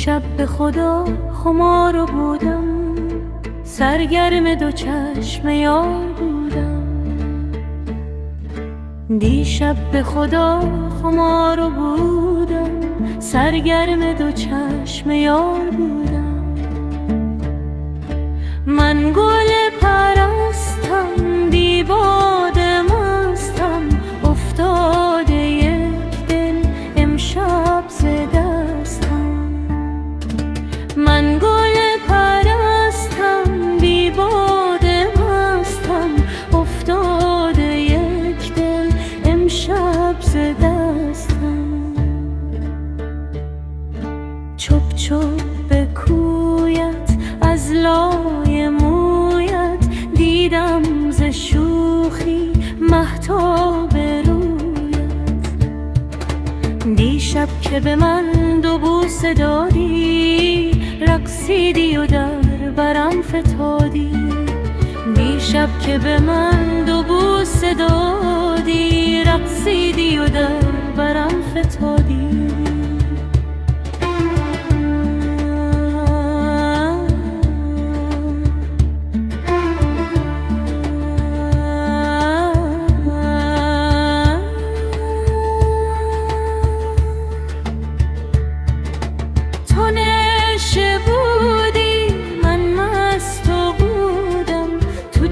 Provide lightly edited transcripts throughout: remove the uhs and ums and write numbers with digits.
دیشب به خدا خمار بودم، سرگرم دو چشم یار بودم. دیشب به خدا خمار بودم، سرگرم دو چشم یار بودم. من گل پرستم، بی باد مستم، افتاده یک دل امشب ز دستم. من گل پرستم، بی باد مستم، افتاده یک دل امشب ز دستم. چپ چپ به کویت از لای مویت، دیدم ز شوخی مهتاب رویت. دیشب که به من دو بوسه دادی، رقصیدی و در برم فتادی. دیشب که به من دو بوسه دادی، رقصیدی و در برم فتادی.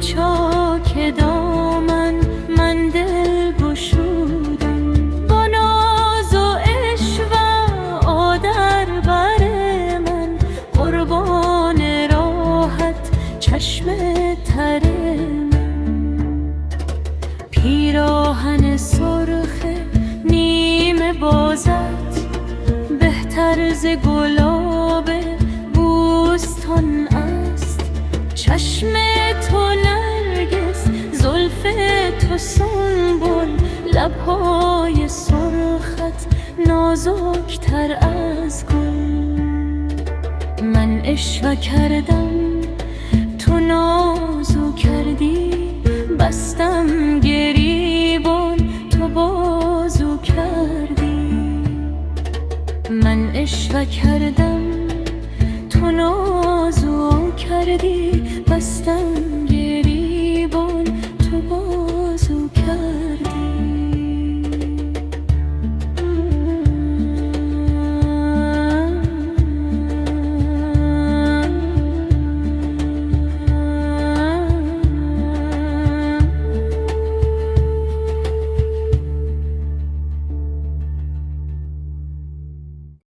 چاک دامن من دل گشودم، با ناز و عشق آدر بر من، قربان راحت چشم تر من. پیراهن سرخ نیمه بازت، بهتر ز گلاب بوستان است. چشم تو نرگس، زلف تو سنبل، لبهای سرخت نازکتر از گل. من عشق کردم